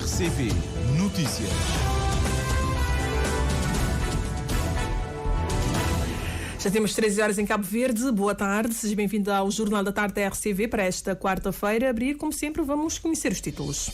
RCV Notícias. Já temos 13 horas em Cabo Verde. Boa tarde, seja bem-vindo ao Jornal da Tarde da RCV para esta quarta-feira. Abrir, como sempre, vamos conhecer os títulos.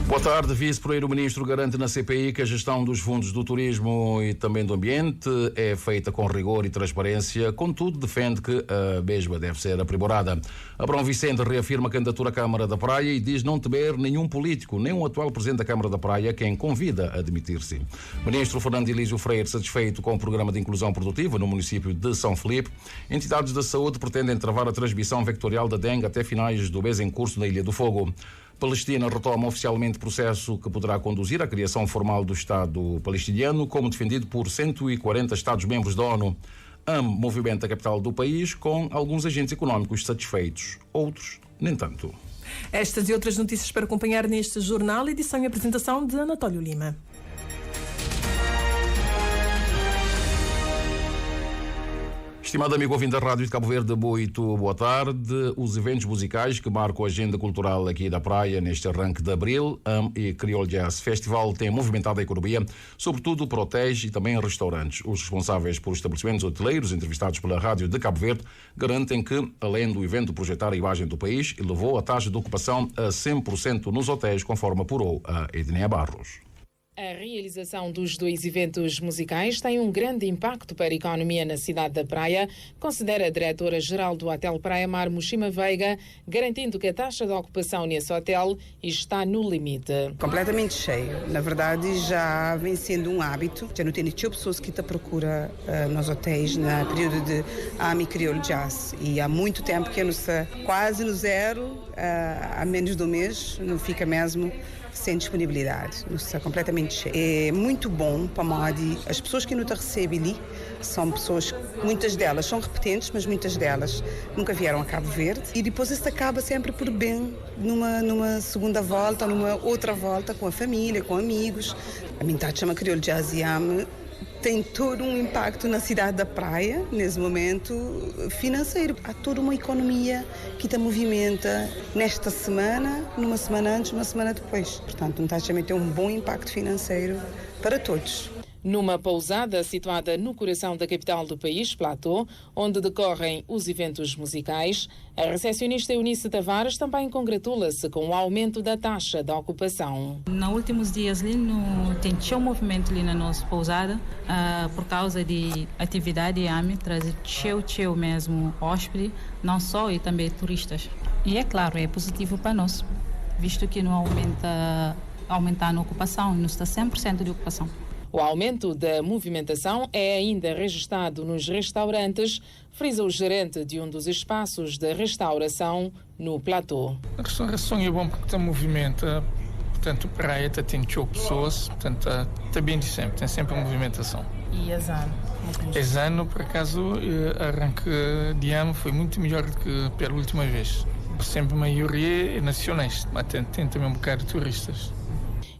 Boa tarde. Vice-Primeiro-Ministro garante na CPI que a gestão dos fundos do turismo e também do ambiente é feita com rigor e transparência, contudo defende que a mesma deve ser aprimorada. Abrão Vicente reafirma a candidatura à Câmara da Praia e diz não temer nenhum político, nem um atual Presidente da Câmara da Praia, quem convida a demitir-se. Ministro Fernando Elísio Freire satisfeito com o programa de inclusão produtiva no município de São Filipe. Entidades da saúde pretendem travar a transmissão vectorial da dengue até finais do mês em curso na Ilha do Fogo. Palestina retoma oficialmente processo que poderá conduzir à criação formal do Estado palestiniano, como defendido por 140 Estados-membros da ONU. AM movimenta a capital do país com alguns agentes económicos satisfeitos, outros nem tanto. Estas e outras notícias para acompanhar neste jornal, edição e apresentação de Anatólio Lima. Estimado amigo ouvinte da Rádio de Cabo Verde, muito boa tarde. Os eventos musicais que marcam a agenda cultural aqui da praia neste arranque de abril, e Creole Jazz Festival, têm movimentado a economia, sobretudo para hotéis e também restaurantes. Os responsáveis por estabelecimentos hoteleiros, entrevistados pela Rádio de Cabo Verde, garantem que, além do evento projetar a imagem do país, elevou a taxa de ocupação a 100% nos hotéis, conforme apurou a Edneia Barros. A realização dos dois eventos musicais tem um grande impacto para a economia na cidade da Praia, considera a diretora-geral do Hotel Praia Mar, Mushima Veiga, garantindo que a taxa de ocupação nesse hotel está no limite. Completamente cheio. Na verdade, já vem sendo um hábito. Já não tem pessoas que te procura nos hotéis no período de AMI Creole Jazz. E há muito tempo que não está quase no zero, há menos de um mês, não fica mesmo sem disponibilidade, está completamente cheio. É muito bom para Madi. As pessoas que não te recebem ali são pessoas, muitas delas são repetentes, mas muitas delas nunca vieram a Cabo Verde. E depois isso acaba sempre por bem numa segunda volta, numa outra volta com a família, com amigos. A minha chama Creole Jazz Yam tem todo um impacto na cidade da praia, nesse momento financeiro. Há toda uma economia que te movimenta nesta semana, numa semana antes, uma semana depois. Portanto, também tem um bom impacto financeiro para todos. Numa pousada situada no coração da capital do país, Platô, onde decorrem os eventos musicais, a recepcionista Eunice Tavares também congratula-se com o aumento da taxa de ocupação. Nos últimos dias tem um movimento ali na nossa pousada por causa de atividade AMI, trazer cheio mesmo hóspede, não só e também turistas. E é claro, é positivo para nós, visto que não aumenta a ocupação, não está 100% de ocupação. O aumento da movimentação é ainda registrado nos restaurantes, frisa o gerente de um dos espaços de restauração no Platô. A restauração é bom porque movimenta, portanto, a praia tem pessoas, portanto, está bem de sempre, tem sempre a movimentação. E Esse ano, por acaso, arranque de ano foi muito melhor do que pela última vez. Sempre a maioria é nacionais, mas tem também um bocado de turistas.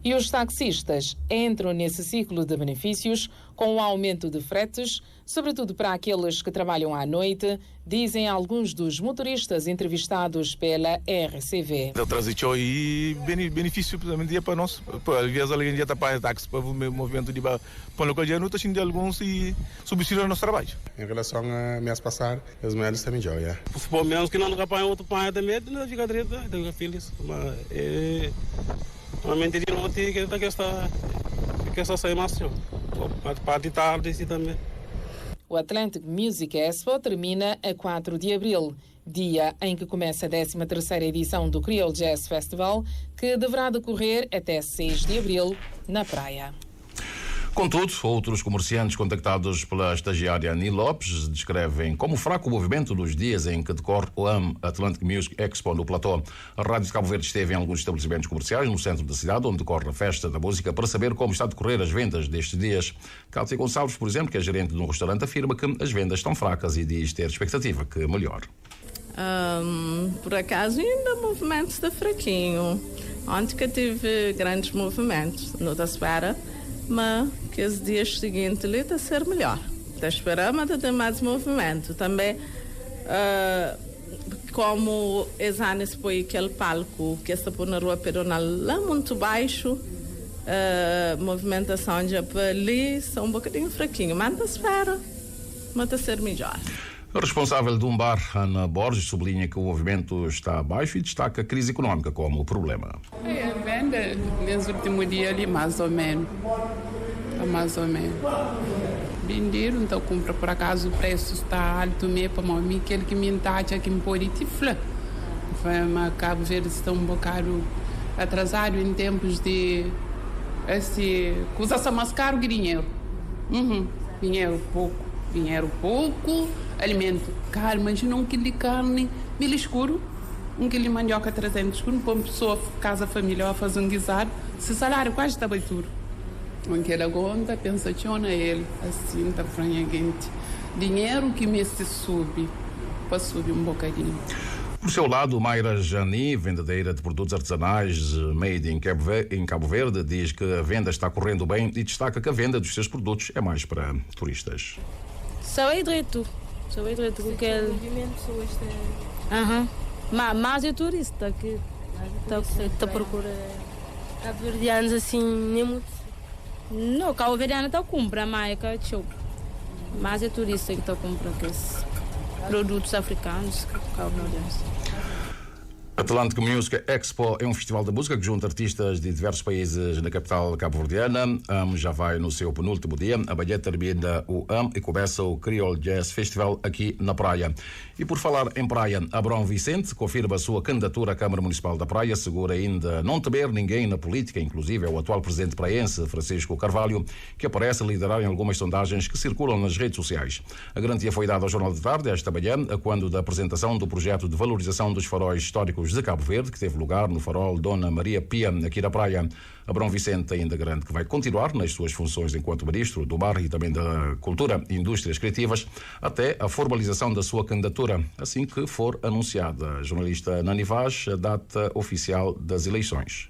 E os taxistas entram nesse ciclo de benefícios com o aumento de fretes, sobretudo para aqueles que trabalham à noite, dizem alguns dos motoristas entrevistados pela RCV. O trânsito e benefício para nós. Às vezes alguém já está para táxi para o movimento de para o local de anotação de alguns e substituir o nosso trabalho. Em relação a mês passar, os melhores também já. Por menos que não apanham outro pai também, não fica direito, tem filhos. Normalmente ele não tem que esta sair mais parte tarde assim também. O Atlantic Music Expo termina a 4 de abril, dia em que começa a 13ª edição do Creole Jazz Festival, que deverá decorrer até 6 de abril na praia. Contudo, outros comerciantes contactados pela estagiária Ani Lopes descrevem como fraco o movimento dos dias em que decorre o Atlantic Music Expo no Platô. A Rádio de Cabo Verde esteve em alguns estabelecimentos comerciais no centro da cidade, onde decorre a festa da música, para saber como está a decorrer as vendas destes dias. Cátia Gonçalves, por exemplo, que é gerente de um restaurante, afirma que as vendas estão fracas e diz ter expectativa que melhore. Por acaso ainda o movimento está fraquinho. Ontem que tive grandes movimentos, não está espera, mas que os dias seguintes ali está a ser melhor. Está esperando, mas tem mais movimento. Também como Exanes põe aquele palco que está por na rua Pedronal lá muito baixo, movimentação de ali são um bocadinho fraquinho, mas espera, mas ser melhor. A responsável de um bar, Ana Borges, sublinha que o movimento está baixo e destaca a crise econômica como problema. A venda nesse último dia ali, mais ou menos. Mais ou menos. Venderam, então compra por acaso o preço está alto mesmo para mim, aquele que me entacha que me pode tiflar. Mas Cabo Verde está um bocado atrasado em tempos de usa-se mais caro que dinheiro. Dinheiro pouco, alimento caro, mas não um quilo de carne, milho escuro, um quilo de mandioca 300 escuro, para uma pessoa, casa, família, vai fazer um guisado, se salário quase está tudo. Aquela conta, pensaciona ele, assim, está franhamente. Dinheiro que me se sube, para subir um bocadinho. Por seu lado, Mayra Jani, vendedeira de produtos artesanais made em Cabo Verde, diz que a venda está correndo bem e destaca que a venda dos seus produtos é mais para turistas. Só é direito porque mas é turista que está procura cabo-verdianos assim nem muito. Não, cabo-verdiano está compra mais mas é turista que está comprando aqueles produtos africanos cabo-verdianos. Atlantic Music Expo é um festival de música que junta artistas de diversos países na capital cabo-verdiana. Já vai no seu penúltimo dia. Amanhã termina o e começa o Creole Jazz Festival aqui na Praia. E por falar em Praia, Abrão Vicente confirma a sua candidatura à Câmara Municipal da Praia, segura ainda não temer ninguém na política, inclusive é o atual presidente praense, Francisco Carvalho, que aparece a liderar em algumas sondagens que circulam nas redes sociais. A garantia foi dada ao Jornal de Tarde esta manhã, quando da apresentação do projeto de valorização dos faróis históricos de Cabo Verde, que teve lugar no farol Dona Maria Pia, aqui na Praia. Abrão Vicente ainda garante que vai continuar nas suas funções enquanto Ministro do Mar e também da Cultura e Indústrias Criativas até a formalização da sua candidatura, assim que for anunciada. A jornalista Nani Vaz, a data oficial das eleições.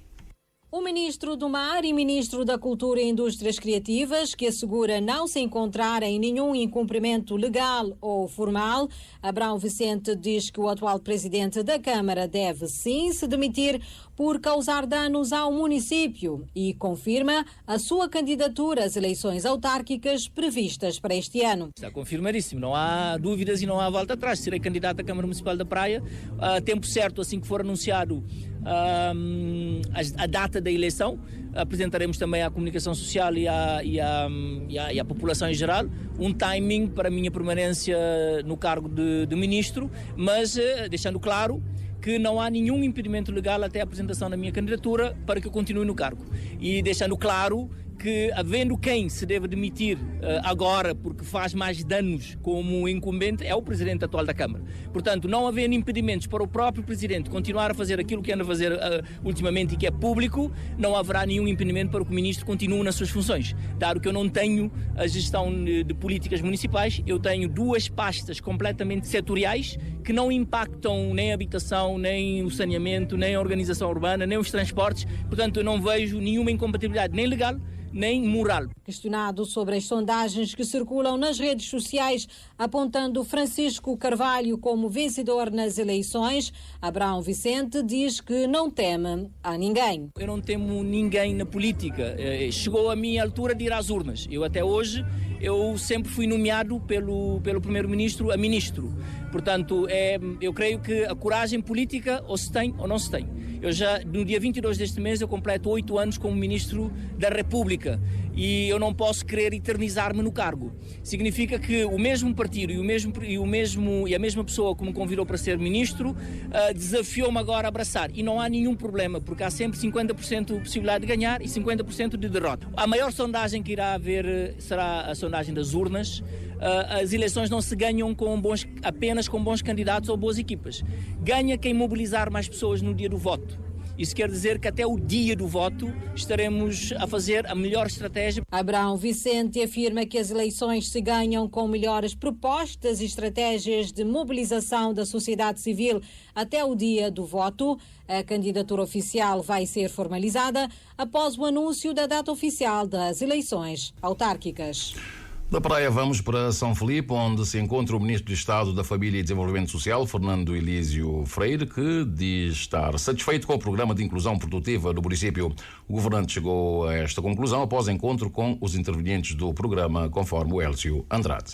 O Ministro do Mar e Ministro da Cultura e Indústrias Criativas, que assegura não se encontrar em nenhum incumprimento legal ou formal, Abrão Vicente diz que o atual presidente da Câmara deve sim se demitir por causar danos ao município e confirma a sua candidatura às eleições autárquicas previstas para este ano. Está confirmadíssimo, não há dúvidas e não há volta atrás. Serei candidato à Câmara Municipal da Praia a tempo certo, assim que for anunciado a data da eleição. Apresentaremos também à comunicação social e à população em geral um timing para a minha permanência no cargo de ministro, mas deixando claro que não há nenhum impedimento legal até a apresentação da minha candidatura para que eu continue no cargo. E deixando claro que, havendo quem se deve demitir agora porque faz mais danos como incumbente, é o Presidente atual da Câmara. Portanto, não havendo impedimentos para o próprio Presidente continuar a fazer aquilo que anda a fazer ultimamente e que é público, não haverá nenhum impedimento para que o Ministro continue nas suas funções. Dado que eu não tenho a gestão de políticas municipais, eu tenho duas pastas completamente setoriais que não impactam nem a habitação, nem o saneamento, nem a organização urbana, nem os transportes. Portanto, eu não vejo nenhuma incompatibilidade nem legal, nem moral. Questionado sobre as sondagens que circulam nas redes sociais apontando Francisco Carvalho como vencedor nas eleições, Abrão Vicente diz que não teme a ninguém. Eu não temo ninguém na política. Chegou a minha altura de ir às urnas. Eu até hoje, eu sempre fui nomeado pelo Primeiro-Ministro a Ministro. Portanto, eu creio que a coragem política ou se tem ou não se tem. Eu já, no dia 22 deste mês, eu completo 8 anos como Ministro da República e eu não posso querer eternizar-me no cargo. Significa que o mesmo partido e a mesma pessoa que me convidou para ser Ministro desafiou-me agora a abraçar. E não há nenhum problema, porque há sempre 50% de possibilidade de ganhar e 50% de derrota. A maior sondagem que irá haver será a sondagem das urnas. As eleições não se ganham apenas com bons candidatos ou boas equipas. Ganha quem mobilizar mais pessoas no dia do voto. Isso quer dizer que até o dia do voto estaremos a fazer a melhor estratégia. Abrão Vicente afirma que as eleições se ganham com melhores propostas e estratégias de mobilização da sociedade civil até o dia do voto. A candidatura oficial vai ser formalizada após o anúncio da data oficial das eleições autárquicas. Da Praia vamos para São Filipe, onde se encontra o Ministro de Estado da Família e Desenvolvimento Social, Fernando Elísio Freire, que diz estar satisfeito com o programa de inclusão produtiva do município. O governante chegou a esta conclusão após encontro com os intervenientes do programa, conforme o Elcio Andrade.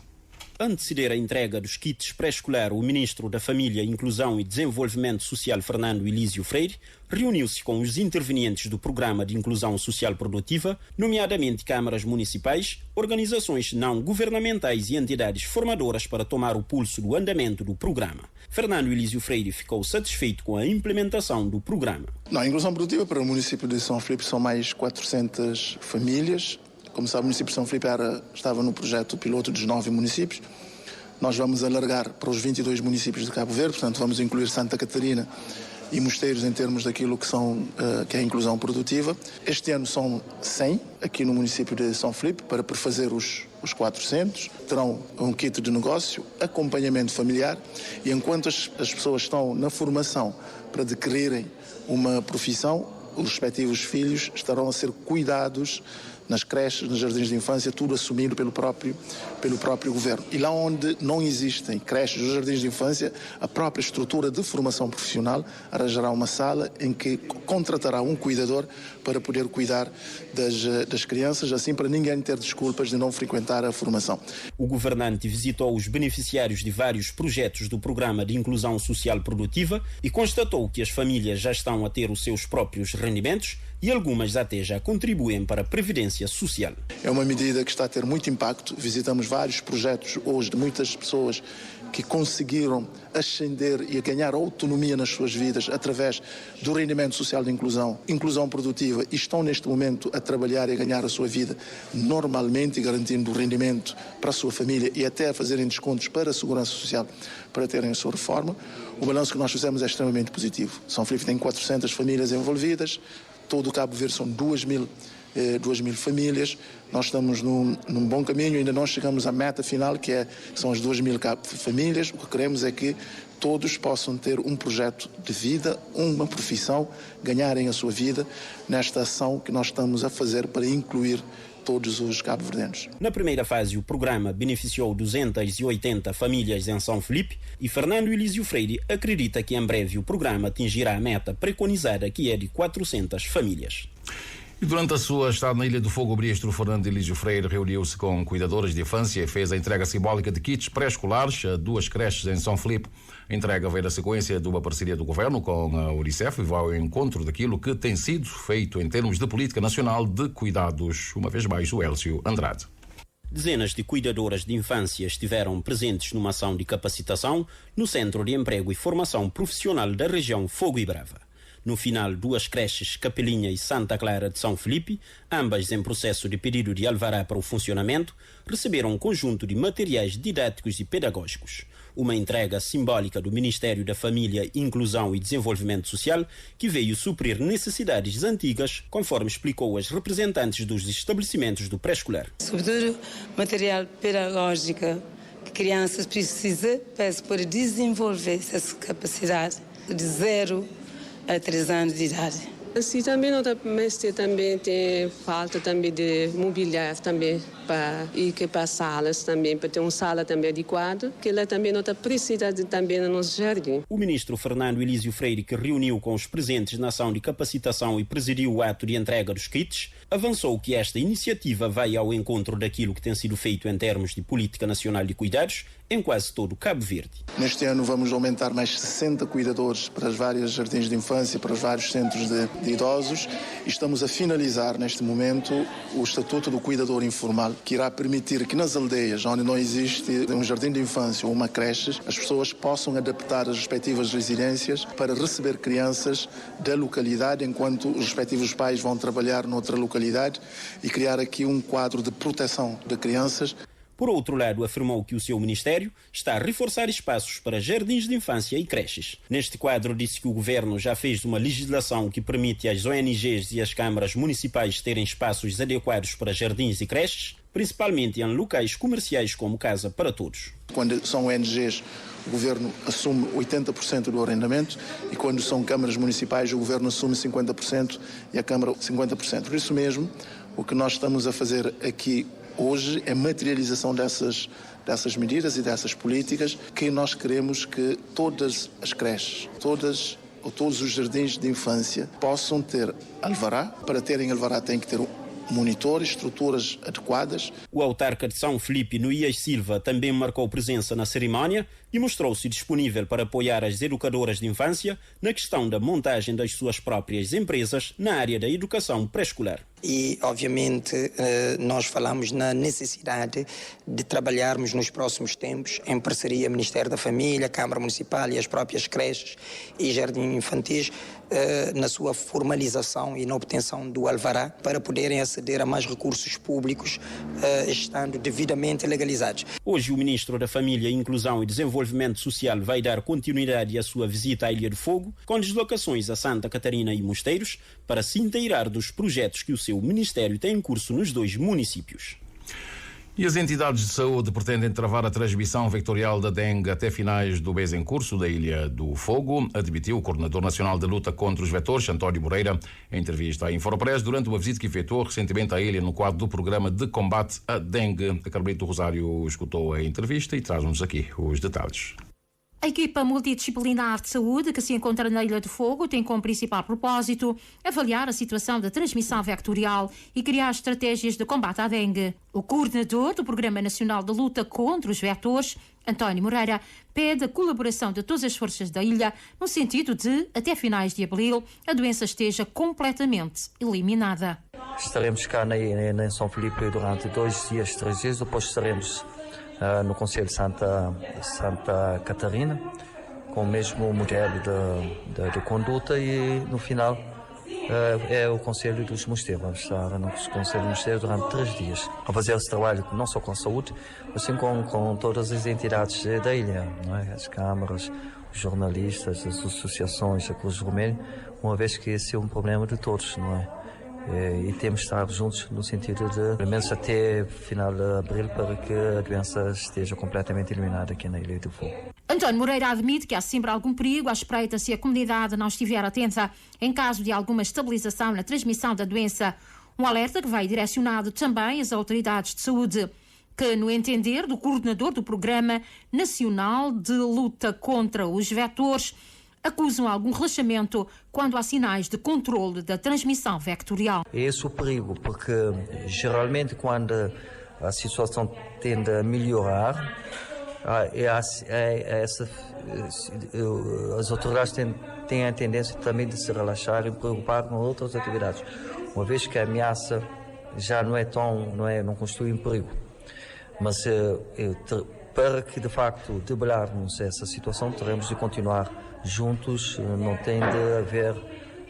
Anteceder a entrega dos kits pré-escolar, o Ministro da Família, Inclusão e Desenvolvimento Social, Fernando Elísio Freire, reuniu-se com os intervenientes do Programa de Inclusão Social Produtiva, nomeadamente câmaras municipais, organizações não governamentais e entidades formadoras para tomar o pulso do andamento do programa. Fernando Elísio Freire ficou satisfeito com a implementação do programa. A inclusão produtiva para o município de São Filipe são mais 400 famílias. Como sabe, o município de São Filipe estava no projeto piloto dos 9 municípios. Nós vamos alargar para os 22 municípios de Cabo Verde, portanto vamos incluir Santa Catarina e Mosteiros em termos daquilo que é a inclusão produtiva. Este ano são 100 aqui no município de São Filipe para prefazer os 400. Terão um kit de negócio, acompanhamento familiar e enquanto as pessoas estão na formação para adquirirem uma profissão, os respectivos filhos estarão a ser cuidados nas creches, nos jardins de infância, tudo assumido pelo próprio governo. E lá onde não existem creches ou jardins de infância, a própria estrutura de formação profissional arranjará uma sala em que contratará um cuidador para poder cuidar das crianças, assim para ninguém ter desculpas de não frequentar a formação. O governante visitou os beneficiários de vários projetos do Programa de Inclusão Social Produtiva e constatou que as famílias já estão a ter os seus próprios rendimentos e algumas até já contribuem para a Previdência Social. É uma medida que está a ter muito impacto. Visitamos vários projetos hoje de muitas pessoas que conseguiram ascender e ganhar autonomia nas suas vidas através do rendimento social de inclusão produtiva e estão neste momento a trabalhar e a ganhar a sua vida normalmente, garantindo o rendimento para a sua família e até a fazerem descontos para a Segurança Social para terem a sua reforma. O balanço que nós fizemos é extremamente positivo. São Filipe tem 400 famílias envolvidas, todo o Cabo Verde são 2.000 famílias. Nós estamos num bom caminho, ainda não chegamos à meta final, que são as 2.000 famílias. O que queremos é que todos possam ter um projeto de vida, uma profissão, ganharem a sua vida nesta ação que nós estamos a fazer para incluir todos os cabo-verdianos. Na primeira fase, o programa beneficiou 280 famílias em São Filipe e Fernando Elísio Freire acredita que em breve o programa atingirá a meta preconizada, que é de 400 famílias. E durante a sua estada na Ilha do Fogo, o ministro Fernando Elísio Freire reuniu-se com cuidadoras de infância e fez a entrega simbólica de kits pré-escolares a 2 creches em São Filipe. A entrega veio na sequência de uma parceria do governo com a Unicef e vai ao encontro daquilo que tem sido feito em termos de política nacional de cuidados. Uma vez mais, o Elcio Andrade. Dezenas de cuidadoras de infância estiveram presentes numa ação de capacitação no Centro de Emprego e Formação Profissional da região Fogo e Brava. No final, 2 creches, Capelinha e Santa Clara de São Filipe, ambas em processo de pedido de alvará para o funcionamento, receberam um conjunto de materiais didáticos e pedagógicos. Uma entrega simbólica do Ministério da Família, Inclusão e Desenvolvimento Social, que veio suprir necessidades antigas, conforme explicou as representantes dos estabelecimentos do pré-escolar. Sobretudo material pedagógico que crianças precisam para desenvolver essa capacidade de 0 a 3 anos de idade. Assim, também nota mestre também tem falta também de mobiliário também para equipar salas também, para ter uma sala também adequada, que ela também nota precisa de também no nosso jardim. O ministro Fernando Elísio Freire, que reuniu com os presentes na ação de capacitação e presidiu o ato de entrega dos kits, avançou que esta iniciativa vai ao encontro daquilo que tem sido feito em termos de política nacional de cuidados em quase todo o Cabo Verde. Neste ano vamos aumentar mais 60 cuidadores para os vários jardins de infância, para os vários centros de idosos e estamos a finalizar neste momento o Estatuto do Cuidador Informal, que irá permitir que nas aldeias onde não existe um jardim de infância ou uma creche, as pessoas possam adaptar as respectivas residências para receber crianças da localidade, enquanto os respectivos pais vão trabalhar noutra localidade e criar aqui um quadro de proteção de crianças. Por outro lado, afirmou que o seu ministério está a reforçar espaços para jardins de infância e creches. Neste quadro, disse que o governo já fez uma legislação que permite às ONGs e às câmaras municipais terem espaços adequados para jardins e creches, principalmente em locais comerciais como Casa para Todos. Quando são ONGs, o governo assume 80% do arrendamento e quando são câmaras municipais, o governo assume 50% e a câmara 50%. Por isso mesmo, o que nós estamos a fazer aqui hoje é materialização dessas medidas e dessas políticas que nós queremos que todas as creches, todos os jardins de infância possam ter alvará. Para terem alvará têm que ter monitores, estruturas adequadas. O autarca de São Filipe, Nuías Silva, também marcou presença na cerimónia e mostrou-se disponível para apoiar as educadoras de infância na questão da montagem das suas próprias empresas na área da educação pré-escolar. E, obviamente, nós falamos na necessidade de trabalharmos nos próximos tempos em parceria Ministério da Família, Câmara Municipal e as próprias creches e jardins infantis na sua formalização e na obtenção do alvará para poderem aceder a mais recursos públicos estando devidamente legalizados. Hoje o Ministro da Família, Inclusão e Desenvolvimento Social vai dar continuidade à sua visita à Ilha do Fogo com deslocações a Santa Catarina e Mosteiros para se inteirar dos projetos que o seu Ministério tem em curso nos 2 municípios. E as entidades de saúde pretendem travar a transmissão vectorial da dengue até finais do mês em curso da Ilha do Fogo, admitiu o Coordenador Nacional da Luta contra os Vetores, António Moreira, em entrevista à Infopress durante uma visita que efetuou recentemente à ilha no quadro do programa de combate à dengue. A Carmelito Rosário escutou a entrevista e traz-nos aqui os detalhes. A equipa multidisciplinar de saúde que se encontra na Ilha do Fogo tem como principal propósito avaliar a situação da transmissão vectorial e criar estratégias de combate à dengue. O coordenador do Programa Nacional de Luta contra os Vetores, António Moreira, pede a colaboração de todas as forças da ilha no sentido de, até finais de abril, a doença esteja completamente eliminada. Estaremos cá em São Filipe durante 2 dias, 3 dias, depois estaremos no Conselho de Santa Catarina, com o mesmo modelo de conduta, e no final é o Conselho dos Mosteiros. Vamos estar no Conselho dos Mosteiros durante 3 dias, a fazer esse trabalho não só com a saúde, mas sim com todas as entidades da ilha, não é? As câmaras, os jornalistas, as associações, a Cruz Vermelha, uma vez que esse é um problema de todos, não é? E temos de estar juntos no sentido de, pelo menos até final de abril, para que a doença esteja completamente eliminada aqui na Ilha do Fogo. António Moreira admite que há sempre algum perigo à espreita se a comunidade não estiver atenta em caso de alguma estabilização na transmissão da doença. Um alerta que vai direcionado também às autoridades de saúde, que, no entender do coordenador do Programa Nacional de Luta contra os Vetores, acusam algum relaxamento quando há sinais de controle da transmissão vectorial. É esse o perigo, porque geralmente quando a situação tende a melhorar, as autoridades têm a tendência também de se relaxar e preocupar com outras atividades, uma vez que a ameaça já não constitui um perigo. Mas para que de facto debelarmos essa situação, teremos de continuar juntos, não tem de haver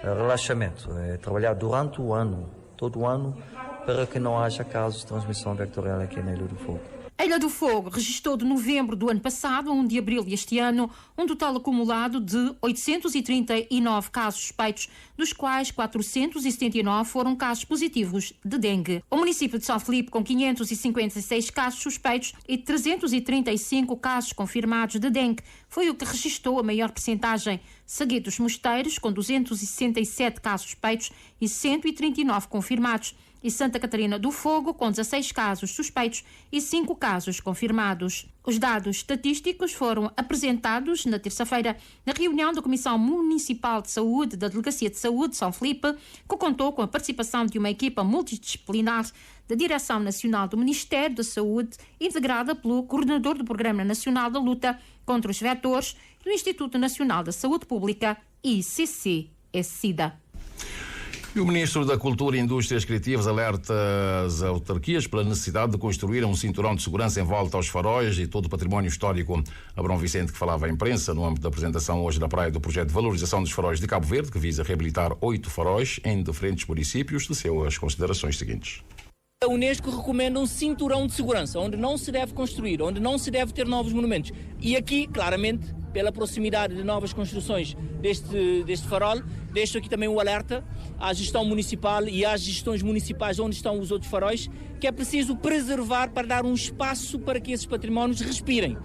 relaxamento. É trabalhar durante o ano, todo o ano, para que não haja casos de transmissão vectorial aqui na Ilha do Fogo. A Ilha do Fogo registrou de novembro do ano passado a 1 de abril deste ano um total acumulado de 839 casos suspeitos, dos quais 479 foram casos positivos de dengue. O município de São Filipe, com 556 casos suspeitos e 335 casos confirmados de dengue, foi o que registrou a maior percentagem, seguido dos Mosteiros, com 267 casos suspeitos e 139 confirmados, e Santa Catarina do Fogo, com 16 casos suspeitos e 5 casos confirmados. Os dados estatísticos foram apresentados na terça-feira na reunião da Comissão Municipal de Saúde da Delegacia de Saúde de São Filipe, que contou com a participação de uma equipa multidisciplinar da Direção Nacional do Ministério da Saúde, integrada pelo Coordenador do Programa Nacional da Luta contra os Vetores do Instituto Nacional da Saúde Pública, ICC-SIDA. E o Ministro da Cultura e Indústrias Criativas alerta as autarquias pela necessidade de construir um cinturão de segurança em volta aos faróis e todo o património histórico. Abrão Vicente, que falava à imprensa no âmbito da apresentação hoje da praia do projeto de valorização dos faróis de Cabo Verde, que visa reabilitar 8 faróis em diferentes municípios, teceu as considerações seguintes. A Unesco recomenda um cinturão de segurança, onde não se deve construir, onde não se deve ter novos monumentos. E aqui, claramente, pela proximidade de novas construções deste farol, deixo aqui também o alerta à gestão municipal e às gestões municipais onde estão os outros faróis, que é preciso preservar para dar um espaço para que esses patrimónios respirem.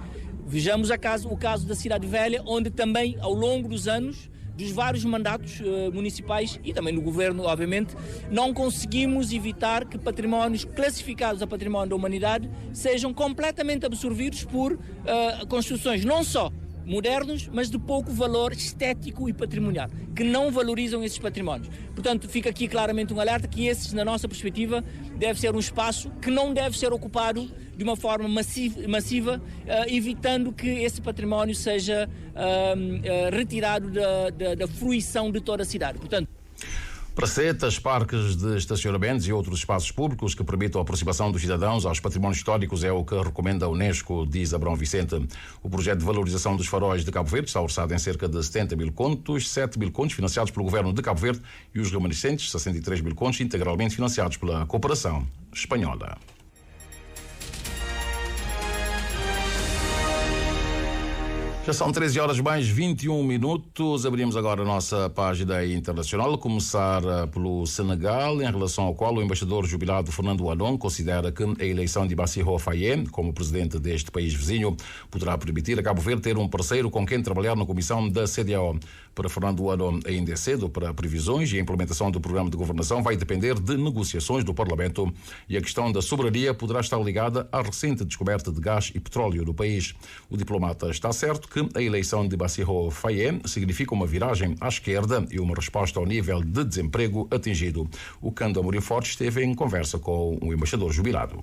Vejamos o caso da Cidade Velha, onde também, ao longo dos anos, dos vários mandatos municipais e também no governo, obviamente, não conseguimos evitar que patrimónios classificados a património da humanidade sejam completamente absorvidos por construções não só modernos, mas de pouco valor estético e patrimonial, que não valorizam esses patrimónios. Portanto, fica aqui claramente um alerta que esses, na nossa perspectiva, deve ser um espaço que não deve ser ocupado de uma forma massiva, evitando que esse património seja retirado da fruição de toda a cidade. Portanto, Pracetas, parques de estacionamentos e outros espaços públicos que permitam a aproximação dos cidadãos aos patrimónios históricos é o que recomenda a Unesco, diz Abrão Vicente. O projeto de valorização dos faróis de Cabo Verde está orçado em cerca de 70 mil contos, 7 mil contos financiados pelo governo de Cabo Verde e os remanescentes 63 mil contos integralmente financiados pela cooperação espanhola. Já são 13 horas mais 21 minutos. Abrimos agora a nossa página internacional. Começar pelo Senegal, em relação ao qual o embaixador jubilado Fernando Anon considera que a eleição de Bassirou Faye como presidente deste país vizinho poderá permitir a Cabo Verde ter um parceiro com quem trabalhar na comissão da CEDEAO. Para Fernando Anon ainda é cedo para previsões e a implementação do programa de governação vai depender de negociações do Parlamento e a questão da soberania poderá estar ligada à recente descoberta de gás e petróleo no país. O diplomata está certo que a eleição de Bassirou Faye significa uma viragem à esquerda e uma resposta ao nível de desemprego atingido. O Cândido Amorim Forte esteve em conversa com o embaixador jubilado.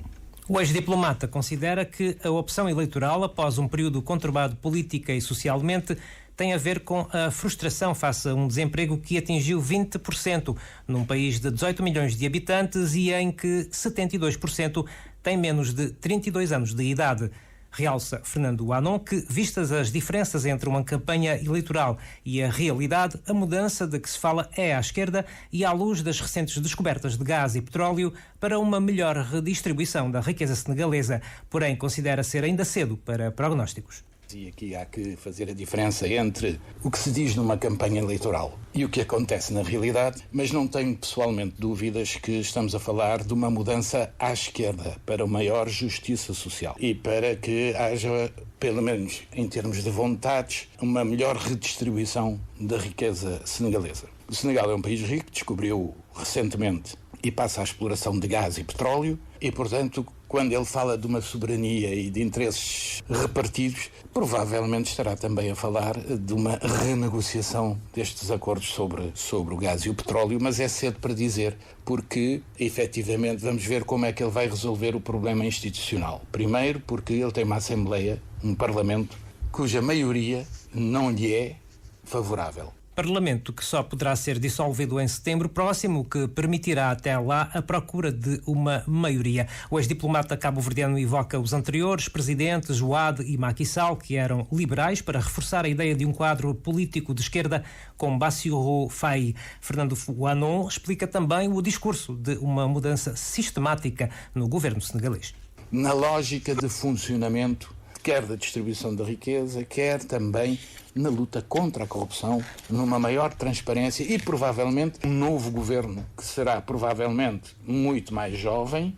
O ex-diplomata considera que a opção eleitoral, após um período conturbado política e socialmente, tem a ver com a frustração face a um desemprego que atingiu 20% num país de 18 milhões de habitantes e em que 72% têm menos de 32 anos de idade. Realça Fernando Anon que, vistas as diferenças entre uma campanha eleitoral e a realidade, a mudança de que se fala é à esquerda e à luz das recentes descobertas de gás e petróleo para uma melhor redistribuição da riqueza senegalesa, porém considera ser ainda cedo para prognósticos. E aqui há que fazer a diferença entre o que se diz numa campanha eleitoral e o que acontece na realidade, mas não tenho pessoalmente dúvidas que estamos a falar de uma mudança à esquerda para maior justiça social e para que haja, pelo menos em termos de vontades, uma melhor redistribuição da riqueza senegalesa. O Senegal é um país rico, descobriu recentemente e passa à exploração de gás e petróleo e, portanto, quando ele fala de uma soberania e de interesses repartidos, provavelmente estará também a falar de uma renegociação destes acordos sobre o gás e o petróleo, mas é cedo para dizer, porque, efetivamente, vamos ver como é que ele vai resolver o problema institucional. Primeiro, porque ele tem uma Assembleia, um Parlamento, cuja maioria não lhe é favorável. Parlamento que só poderá ser dissolvido em setembro próximo, o que permitirá até lá a procura de uma maioria. O ex-diplomata cabo-verdiano evoca os anteriores presidentes, Ouad e Macky Sall, que eram liberais, para reforçar a ideia de um quadro político de esquerda com Bassirou Faye. Fernando Anon explica também o discurso de uma mudança sistemática no governo senegalês. Na lógica de funcionamento, quer da distribuição da riqueza, quer também na luta contra a corrupção, numa maior transparência e provavelmente um novo governo que será provavelmente muito mais jovem,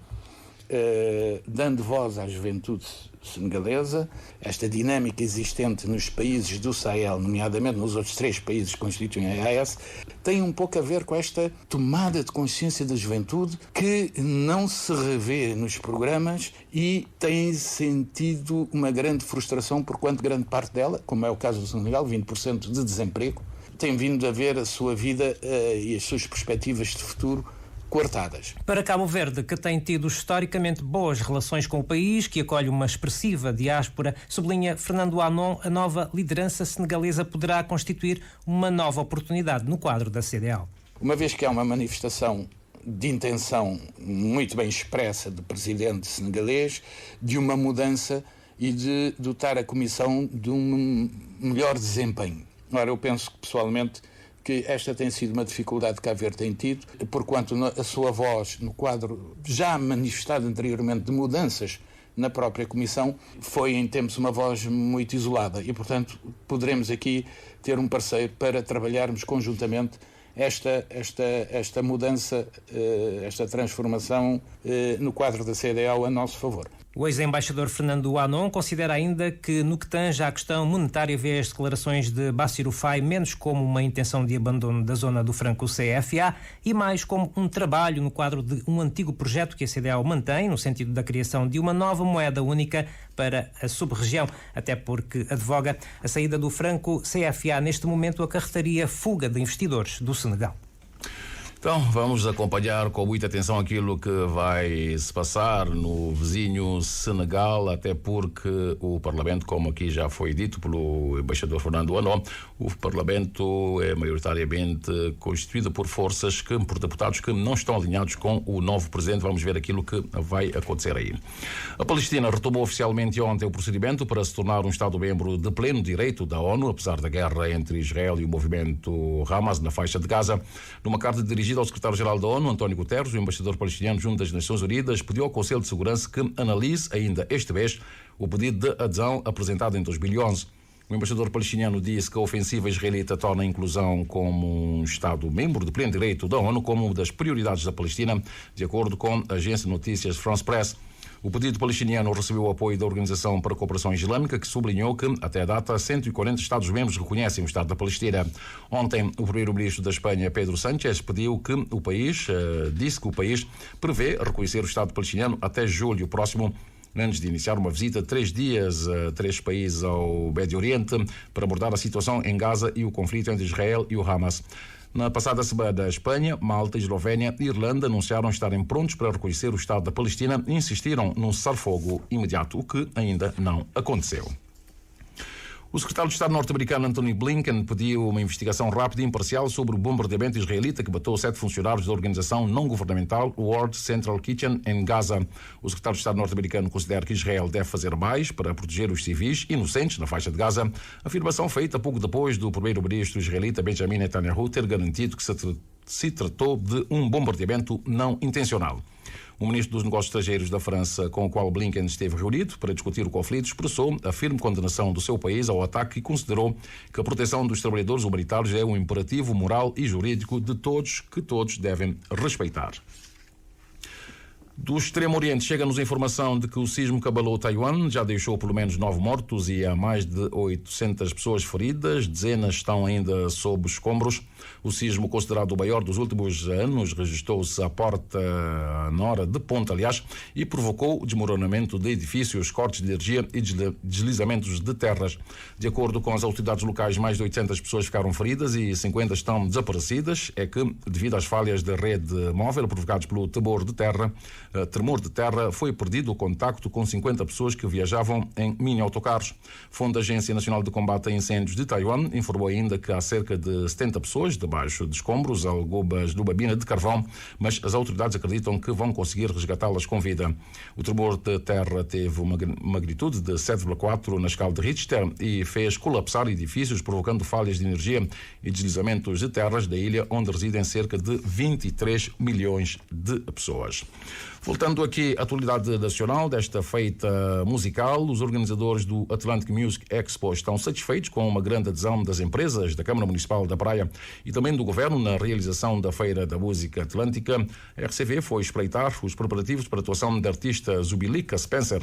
dando voz à juventude senegalesa. Esta dinâmica existente nos países do Sahel, nomeadamente nos outros 3 países que constituem a EAS, tem um pouco a ver com esta tomada de consciência da juventude que não se revê nos programas e tem sentido uma grande frustração porquanto grande parte dela, como é o caso do Senegal, 20% de desemprego, tem vindo a ver a sua vida e as suas perspectivas de futuro cortadas. Para Cabo Verde, que tem tido historicamente boas relações com o país, que acolhe uma expressiva diáspora, sublinha Fernando Anon, a nova liderança senegalesa poderá constituir uma nova oportunidade no quadro da CEDEAO. Uma vez que há uma manifestação de intenção muito bem expressa do presidente senegalês, de uma mudança e de dotar a Comissão de um melhor desempenho. Ora, eu penso que, pessoalmente, que esta tem sido uma dificuldade que Cabo Verde tem tido, porquanto a sua voz, no quadro já manifestado anteriormente de mudanças na própria Comissão, foi em tempos uma voz muito isolada e, portanto, poderemos aqui ter um parceiro para trabalharmos conjuntamente esta mudança, esta transformação no quadro da CEDEAO a nosso favor. O ex-embaixador Fernando Anon considera ainda que, no que tange à questão monetária, vê as declarações de Bassirou Faye menos como uma intenção de abandono da zona do franco CFA e mais como um trabalho no quadro de um antigo projeto que a CEDEAO mantém, no sentido da criação de uma nova moeda única para a sub-região, até porque advoga a saída do franco CFA neste momento acarretaria fuga de investidores do Senegal. Então, vamos acompanhar com muita atenção aquilo que vai se passar no vizinho Senegal, até porque o Parlamento, como aqui já foi dito pelo embaixador Fernando Anon, o Parlamento é maioritariamente constituído por por deputados que não estão alinhados com o novo presidente. Vamos ver aquilo que vai acontecer aí. A Palestina retomou oficialmente ontem o procedimento para se tornar um Estado-membro de pleno direito da ONU, apesar da guerra entre Israel e o movimento Hamas na faixa de Gaza. Numa carta dirigida ao secretário-geral da ONU, António Guterres, o embaixador palestiniano junto das Nações Unidas, pediu ao Conselho de Segurança que analise ainda este mês o pedido de adesão apresentado em 2011. O embaixador palestiniano disse que a ofensiva israelita torna a inclusão como um Estado-membro de pleno direito da ONU como uma das prioridades da Palestina, de acordo com a agência de notícias France Press. O pedido palestiniano recebeu o apoio da Organização para a Cooperação Islâmica, que sublinhou que, até a data, 140 Estados-membros reconhecem o Estado da Palestina. Ontem, o primeiro-ministro da Espanha, Pedro Sánchez, disse que o país prevê reconhecer o Estado palestiniano até julho próximo, antes de iniciar uma visita de 3 dias a 3 países ao Médio Oriente para abordar a situação em Gaza e o conflito entre Israel e o Hamas. Na passada semana, a Espanha, Malta, Eslovénia e Irlanda anunciaram estarem prontos para reconhecer o Estado da Palestina e insistiram num cessar-fogo imediato, o que ainda não aconteceu. O secretário de Estado norte-americano Antony Blinken pediu uma investigação rápida e imparcial sobre o bombardeamento israelita que matou 7 funcionários da organização não-governamental World Central Kitchen em Gaza. O secretário de Estado norte-americano considera que Israel deve fazer mais para proteger os civis inocentes na faixa de Gaza, afirmação feita pouco depois do primeiro-ministro israelita Benjamin Netanyahu ter garantido que se tratou de um bombardeamento não intencional. O ministro dos Negócios Estrangeiros da França, com o qual Blinken esteve reunido para discutir o conflito, expressou a firme condenação do seu país ao ataque e considerou que a proteção dos trabalhadores humanitários é um imperativo moral e jurídico de todos, que todos devem respeitar. Do Extremo Oriente chega-nos a informação de que o sismo que abalou Taiwan já deixou pelo menos 9 mortos e há mais de 800 pessoas feridas, dezenas estão ainda sob escombros. O sismo, considerado o maior dos últimos anos, registrou-se na hora de ponta, aliás, e provocou o desmoronamento de edifícios, cortes de energia e deslizamentos de terras. De acordo com as autoridades locais, mais de 800 pessoas ficaram feridas e 50 estão desaparecidas. É que, devido às falhas da rede móvel provocadas pelo tremor de terra, foi perdido o contacto com 50 pessoas que viajavam em mini-autocarros. Fonte da Agência Nacional de Combate a Incêndios de Taiwan informou ainda que há cerca de 70 pessoas debaixo de escombros, algumas de uma mina de carvão, mas as autoridades acreditam que vão conseguir resgatá-las com vida. O tremor de terra teve uma magnitude de 7,4 na escala de Richter e fez colapsar edifícios, provocando falhas de energia e deslizamentos de terras da ilha, onde residem cerca de 23 milhões de pessoas. Voltando aqui à atualidade nacional desta feita musical, os organizadores do Atlantic Music Expo estão satisfeitos com uma grande adesão das empresas, da Câmara Municipal da Praia e também do Governo na realização da Feira da Música Atlântica. A RCV foi espreitar os preparativos para a atuação da artista Zubilika Spencer,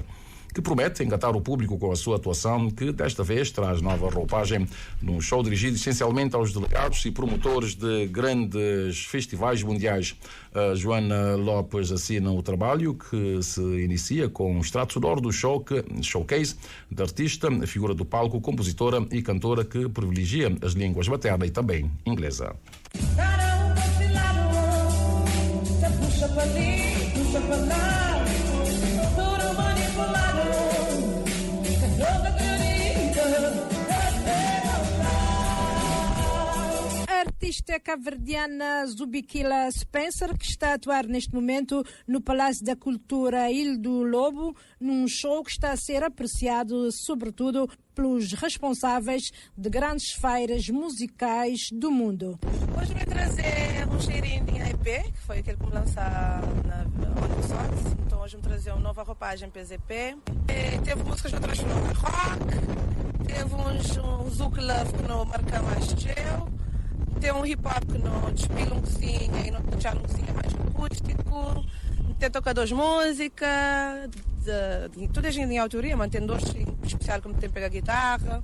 que promete engatar o público com a sua atuação, que desta vez traz nova roupagem num show dirigido essencialmente aos delegados e promotores de grandes festivais mundiais. A Joana Lopes assina o trabalho, que se inicia com um extrato sonoro do showcase da artista, figura do palco, compositora e cantora que privilegia as línguas materna e também inglesa. A artista cabo-verdiana Zubilika Spencer, que está a atuar neste momento no Palácio da Cultura Ilha do Lobo, num show que está a ser apreciado sobretudo pelos responsáveis de grandes feiras musicais do mundo. Hoje vou trazer um cheirinho de EP, que foi aquele que me lançar na Olha Sons. Então hoje vou trazer uma nova roupagem PZP. Teve músicas outras no rock, teve um Zouk Love que não marca mais gel, tem um hip hop que não despila um cozinha e não deixar um cozinha mais acústico, tem tocadores de música, toda a gente em autoria, mantendo-os em especial como tem pega a guitarra.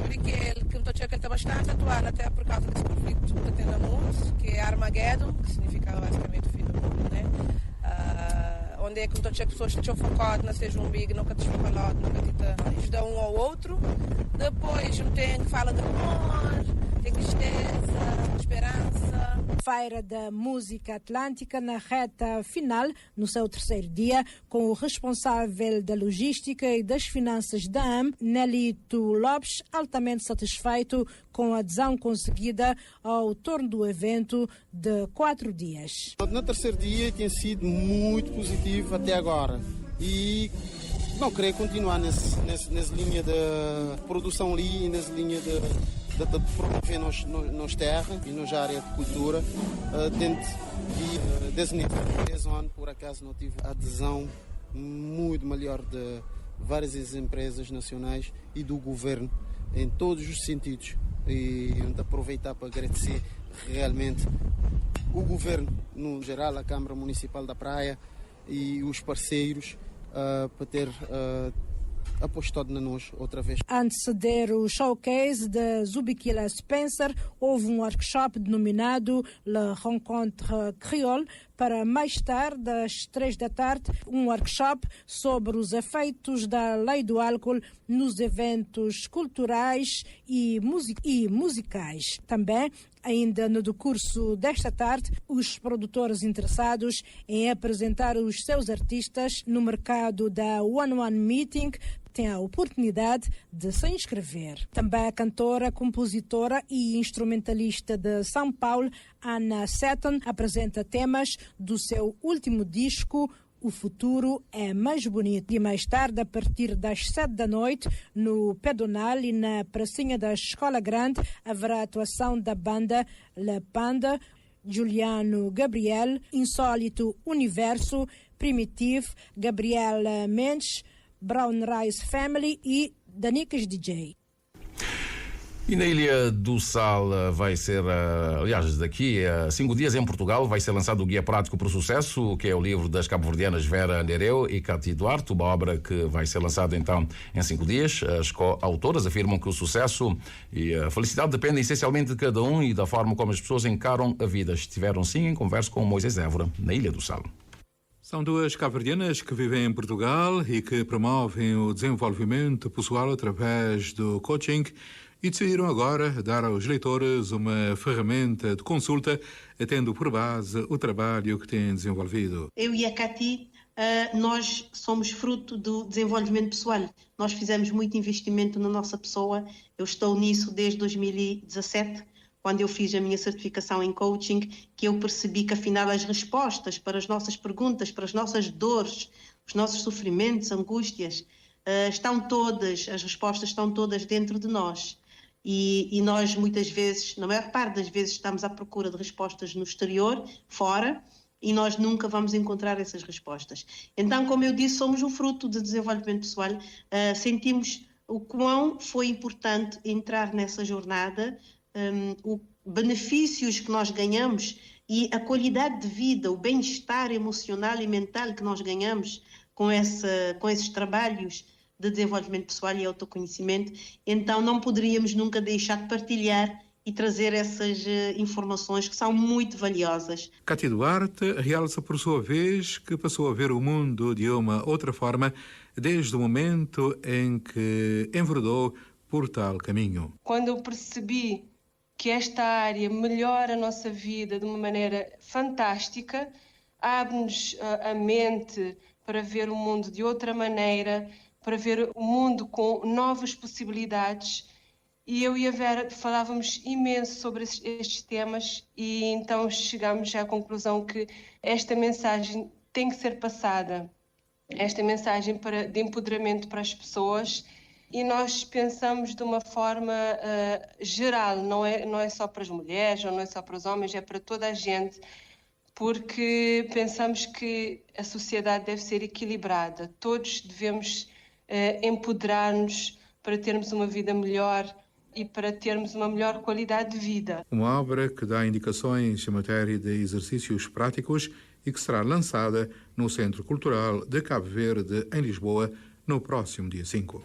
Tem que eu estou a bastante atuar até por causa desse conflito que tem na música, que é Armageddon, que significa basicamente o fim do mundo, né? Onde é que as pessoas estão focadas, não seja um big, nunca te falado, nunca te ajuda um ao outro. Depois tem que fala de amor, tem tristeza, esperança. Feira da Música Atlântica na reta final, no seu terceiro dia, com o responsável da logística e das finanças da AM, Nelito Lopes, altamente satisfeito com a adesão conseguida ao torno do evento de 4 dias. No terceiro dia tem sido muito positivo até agora e não queria continuar nessa linha de produção ali, nessa linha de promover nos terras e nos áreas de cultura dentro e desse nível. Esse ano, por acaso, não tive adesão muito melhor de várias empresas nacionais e do governo em todos os sentidos. E aproveitar para agradecer realmente o governo, no geral, a Câmara Municipal da Praia e os parceiros para ter apostado na nós outra vez. Anteceder o showcase de Zubikila Spencer, houve um workshop denominado Le Rencontre Créole, para mais tarde, às 3 da tarde, um workshop sobre os efeitos da lei do álcool nos eventos culturais e musicais. Também, ainda no decurso desta tarde, os produtores interessados em apresentar os seus artistas no mercado da One Meeting têm a oportunidade de se inscrever. Também a cantora, compositora e instrumentalista de São Paulo, Ana Seton, apresenta temas do seu último disco, O Futuro é Mais Bonito. E mais tarde, a partir das 7 da noite, no Pedonal e na pracinha da Escola Grande, haverá atuação da banda Le Panda, Juliano Gabriel, Insólito Universo, Primitive, Gabriel Mendes, Brown Rice Family e Danicas DJ. E na Ilha do Sal vai ser, aliás, daqui a 5 dias em Portugal, vai ser lançado o Guia Prático para o Sucesso, que é o livro das cabo-verdianas Vera Nereu e Cati Duarte, uma obra que vai ser lançada então em 5 dias. As co-autoras afirmam que o sucesso e a felicidade dependem essencialmente de cada um e da forma como as pessoas encaram a vida. Estiveram sim em conversa com Moisés Évora, na Ilha do Sal. São 2 cabo-verdianas que vivem em Portugal e que promovem o desenvolvimento pessoal através do coaching e decidiram agora dar aos leitores uma ferramenta de consulta, tendo por base o trabalho que têm desenvolvido. Eu e a Cati, nós somos fruto do desenvolvimento pessoal. Nós fizemos muito investimento na nossa pessoa. Eu estou nisso desde 2017, quando eu fiz a minha certificação em coaching, que eu percebi que afinal as respostas para as nossas perguntas, para as nossas dores, os nossos sofrimentos, angústias, as respostas estão todas dentro de nós. E nós muitas vezes, na maior parte das vezes, estamos à procura de respostas no exterior, fora, e nós nunca vamos encontrar essas respostas. Então, como eu disse, somos um fruto de desenvolvimento pessoal, sentimos o quão foi importante entrar nessa jornada, os benefícios que nós ganhamos e a qualidade de vida, o bem-estar emocional e mental que nós ganhamos com esses trabalhos de desenvolvimento pessoal e autoconhecimento. Então não poderíamos nunca deixar de partilhar e trazer essas informações que são muito valiosas. Cati Duarte realça por sua vez que passou a ver o mundo de uma outra forma desde o momento em que enveredou por tal caminho. Quando eu percebi que esta área melhora a nossa vida de uma maneira fantástica, abre-nos a mente para ver o mundo de outra maneira, para ver o mundo com novas possibilidades. E eu e a Vera falávamos imenso sobre estes temas e então chegámos à conclusão que esta mensagem tem que ser passada, esta mensagem de empoderamento para as pessoas. E nós pensamos de uma forma geral, não é só para as mulheres, ou não é só para os homens, é para toda a gente, porque pensamos que a sociedade deve ser equilibrada. Todos devemos empoderar-nos para termos uma vida melhor e para termos uma melhor qualidade de vida. Uma obra que dá indicações em matéria de exercícios práticos e que será lançada no Centro Cultural de Cabo Verde, em Lisboa, no próximo dia 5.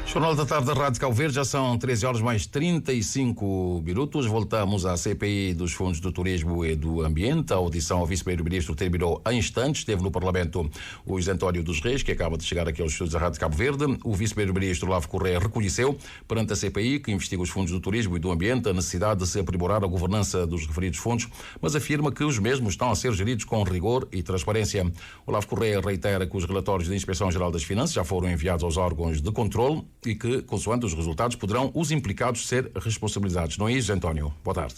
Jornal da Tarde da Rádio Cabo Verde, já são 13 horas mais 35 minutos. Voltamos à CPI dos Fundos do Turismo e do Ambiente. A audição ao Vice-Primeiro-Ministro terminou há instantes. Esteve no Parlamento o José António dos Reis, que acaba de chegar aqui aos estúdios da Rádio Cabo Verde. O Vice-Primeiro-Ministro Olavo Correia reconheceu perante a CPI, que investiga os fundos do turismo e do ambiente, a necessidade de se aprimorar a governança dos referidos fundos, mas afirma que os mesmos estão a ser geridos com rigor e transparência. Olavo Correia reitera que os relatórios da Inspeção-Geral das Finanças já foram enviados aos órgãos de controle e que, consoante os resultados, poderão os implicados ser responsabilizados. Não é isso, António? Boa tarde.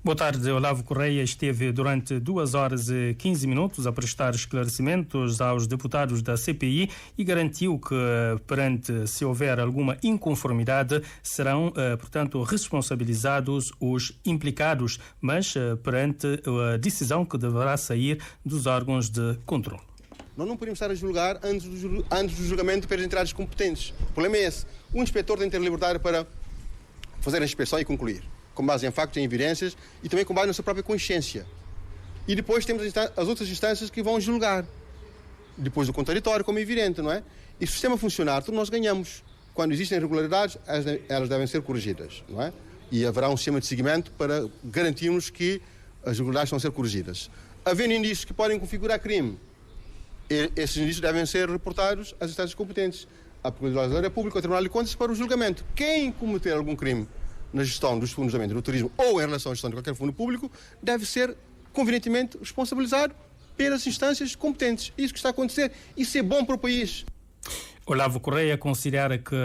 Boa tarde. Olavo Correia esteve durante 2 horas e 15 minutos a prestar esclarecimentos aos deputados da CPI e garantiu que, perante, se houver alguma inconformidade, serão, portanto, responsabilizados os implicados, mas perante a decisão que deverá sair dos órgãos de controle. Nós não podemos estar a julgar antes do julgamento pelas entidades competentes. O problema é esse. O inspetor tem que ter liberdade para fazer a inspeção e concluir, com base em factos, em evidências e também com base na sua própria consciência. E depois temos as outras instâncias que vão julgar. Depois do contraditório, como é evidente, não é? E se o sistema funcionar, todos nós ganhamos. Quando existem irregularidades, elas devem ser corrigidas, não é? E haverá um sistema de seguimento para garantirmos que as irregularidades vão ser corrigidas. Havendo indícios que podem configurar crime, esses indícios devem ser reportados às instâncias competentes, à Procuradoria da República, ao Tribunal de Contas, para o julgamento. Quem cometer algum crime na gestão dos fundos do turismo ou em relação à gestão de qualquer fundo público deve ser convenientemente responsabilizado pelas instâncias competentes. Isso que está a acontecer. Isso é bom para o país. Olavo Correia considera que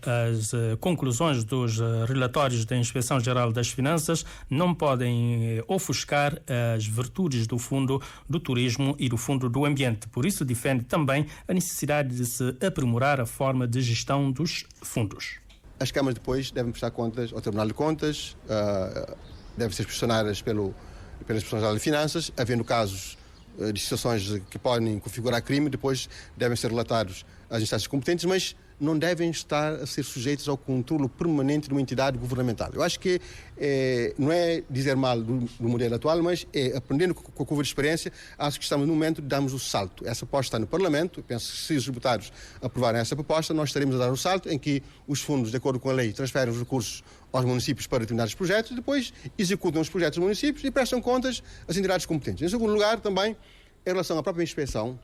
as conclusões dos relatórios da Inspeção-Geral das Finanças não podem ofuscar as virtudes do Fundo do Turismo e do Fundo do Ambiente. Por isso, defende também a necessidade de se aprimorar a forma de gestão dos fundos. As câmaras depois devem prestar contas ao Tribunal de Contas, devem ser questionadas pela Inspeção-Geral de Finanças, havendo casos de situações que podem configurar crime, depois devem ser relatados às instâncias competentes, mas não devem estar a ser sujeitos ao controle permanente de uma entidade governamental. Eu acho que não é dizer mal do modelo atual, mas é aprendendo com a curva de experiência. Acho que estamos no momento de darmos o salto. Essa proposta está no Parlamento. Eu penso que se os deputados aprovarem essa proposta, nós estaremos a dar o salto em que os fundos, de acordo com a lei, transferem os recursos aos municípios para determinados projetos, depois executam os projetos dos municípios e prestam contas às entidades competentes. Em segundo lugar, também, em relação à própria inspeção,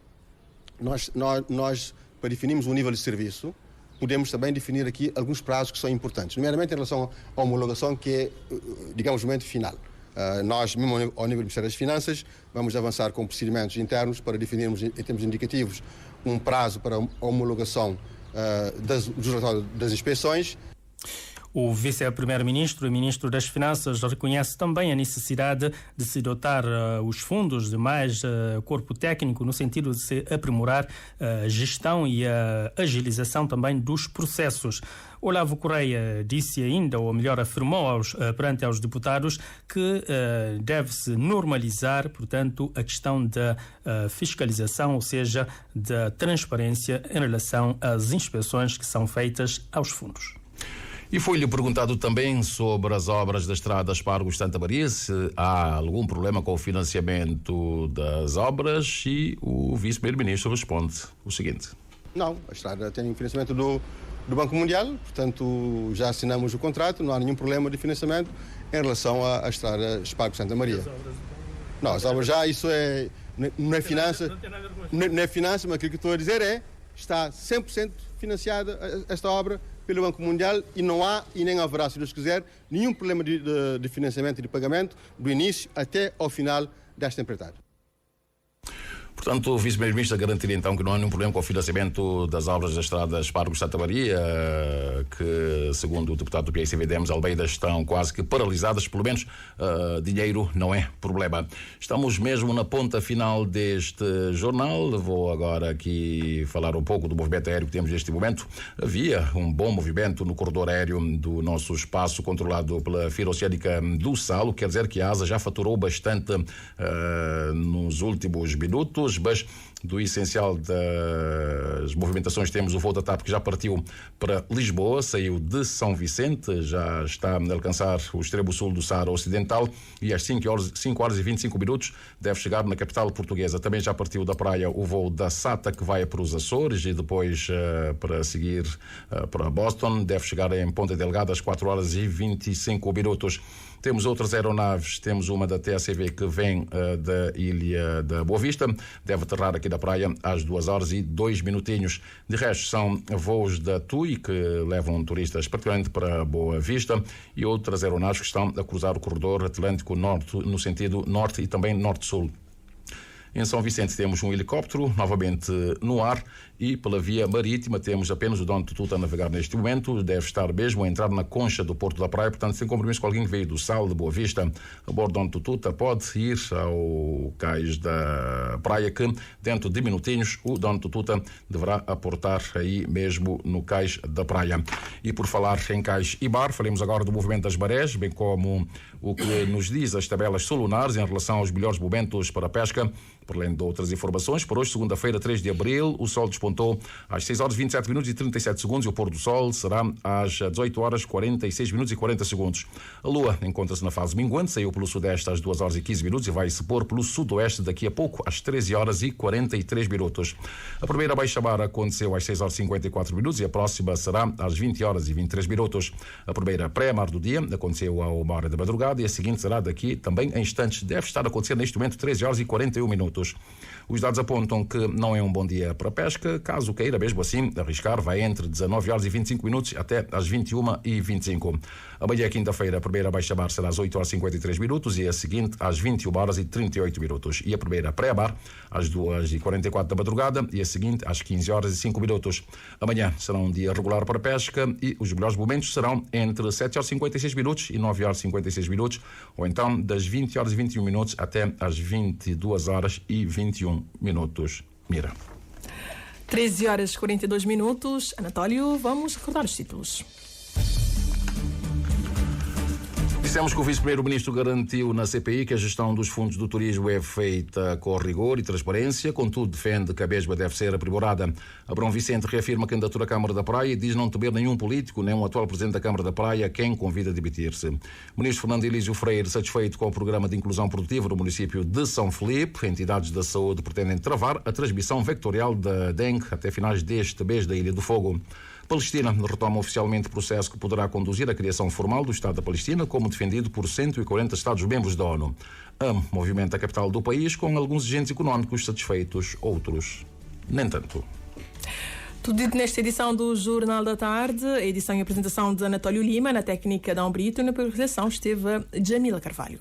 nós para definirmos um nível de serviço, podemos também definir aqui alguns prazos que são importantes, nomeadamente em relação à homologação, que é, digamos, o momento final. Nós, mesmo ao nível do Ministério das Finanças, vamos avançar com procedimentos internos para definirmos, em termos indicativos, um prazo para a homologação dos relatórios das inspeções. O vice-primeiro-ministro e ministro das Finanças reconhece também a necessidade de se dotar os fundos de mais corpo técnico no sentido de se aprimorar a gestão e a agilização também dos processos. Olavo Correia disse ainda, ou melhor, afirmou perante aos deputados que deve-se normalizar, portanto, a questão da fiscalização, ou seja, da transparência em relação às inspeções que são feitas aos fundos. E foi-lhe perguntado também sobre as obras da estrada Espargos-Santa Maria, se há algum problema com o financiamento das obras, e o vice-primeiro-ministro responde o seguinte. Não, a estrada tem financiamento do Banco Mundial, portanto já assinamos o contrato, não há nenhum problema de financiamento em relação à estrada Espargos-Santa Maria. Não, as obras já, isso não é finança, não é finança, mas aquilo que estou a dizer está 100% financiada esta obra pelo Banco Mundial e não há e nem haverá, se Deus quiser, nenhum problema de financiamento e de pagamento do início até ao final desta empreitada. Portanto, o vice-primeiro-ministro garantir então que não há nenhum problema com o financiamento das obras da estrada Espargos-Santa Maria, que, segundo o deputado do PICV-Demos Almeida, estão quase que paralisadas, pelo menos dinheiro não é problema. Estamos mesmo na ponta final deste jornal. Vou agora aqui falar um pouco do movimento aéreo que temos neste momento. Havia um bom movimento no corredor aéreo do nosso espaço controlado pela Feira Oceânica do Salo, quer dizer que a ASA já faturou bastante nos últimos minutos, mas do essencial das movimentações, temos o voo da TAP que já partiu para Lisboa, saiu de São Vicente, já está a alcançar o extremo sul do Saara Ocidental e às 5 horas e 25 minutos deve chegar na capital portuguesa. Também já partiu da Praia o voo da SATA que vai para os Açores e depois para seguir para Boston. Deve chegar em Ponta Delgada às 4 horas e 25 minutos. Temos outras aeronaves, temos uma da TACV que vem da Ilha da Boa Vista, deve aterrar aqui da praia às 2 horas e 2 minutinhos. De resto, são voos da TUI que levam turistas particularmente para Boa Vista e outras aeronaves que estão a cruzar o corredor Atlântico Norte no sentido norte e também norte-sul. Em São Vicente temos um helicóptero novamente no ar e pela via marítima temos apenas o Dom Tututa a navegar neste momento, deve estar mesmo a entrar na concha do Porto da Praia, portanto sem compromisso com alguém que veio do Sal de Boa Vista a bordo do Dom Tututa pode ir ao cais da praia que dentro de minutinhos o Dom Tututa deverá aportar aí mesmo no cais da praia. E por falar em cais e bar, falemos agora do movimento das marés, bem como o que nos diz as tabelas solunares em relação aos melhores momentos para a pesca. Por além de outras informações, por hoje, segunda-feira, 3 de abril, o sol despontou às 6 horas 27 minutos e 37 segundos e o pôr do sol será às 18 horas 46 minutos e 40 segundos. A lua encontra-se na fase minguante, saiu pelo sudeste às 2 horas e 15 minutos e vai se pôr pelo sudoeste daqui a pouco, às 13 horas e 43 minutos. A primeira baixa-mar aconteceu às 6 horas e 54 minutos e a próxima será às 20 horas e 23 minutos. A primeira pré-mar do dia aconteceu à 1 hora da madrugada e a seguinte será daqui também em instantes. Deve estar a acontecer neste momento 13 horas e 41 minutos. Os dados apontam que não é um bom dia para a pesca. Caso queira mesmo assim arriscar, vai entre 19 horas e 25 minutos até às 21 e 25. Amanhã, quinta-feira, a primeira baixa-mar será às 8 horas e 53 minutos e a seguinte às 21 horas e 38 minutos. E a primeira pré-mar às 2 e 44 da madrugada e a seguinte às 15 horas e 5 minutos. Amanhã será um dia regular para a pesca e os melhores momentos serão entre 7 horas e 56 minutos e 9 horas e 56 minutos ou então das 20 horas e 21 minutos até às 22 horas e 21 minutos. Mira. 13 horas e 42 minutos. Anatólio, vamos recordar os títulos. Dissemos que o vice-primeiro-ministro garantiu na CPI que a gestão dos fundos do turismo é feita com rigor e transparência, contudo defende que a mesma deve ser aprimorada. Abrão Vicente reafirma a candidatura à Câmara da Praia e diz não temer nenhum político, nem um atual presidente da Câmara da Praia, quem convida a demitir-se. O ministro Fernando Elísio Freire, satisfeito com o programa de inclusão produtiva no município de São Felipe, entidades da saúde pretendem travar a transmissão vectorial da dengue até finais deste mês da Ilha do Fogo. Palestina retoma oficialmente o processo que poderá conduzir à criação formal do Estado da Palestina, como defendido por 140 Estados-membros da ONU. Movimenta a capital do país com alguns agentes económicos satisfeitos, outros nem tanto. Tudo dito nesta edição do Jornal da Tarde, a edição e apresentação de Anatólio Lima, na técnica Dão Brito e na apresentação esteve Jamila Carvalho.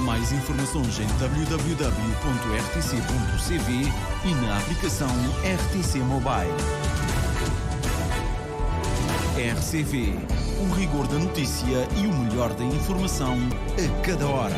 Mais informações em www.rtc.cv e na aplicação RTC Mobile. RCV, o rigor da notícia e o melhor da informação a cada hora.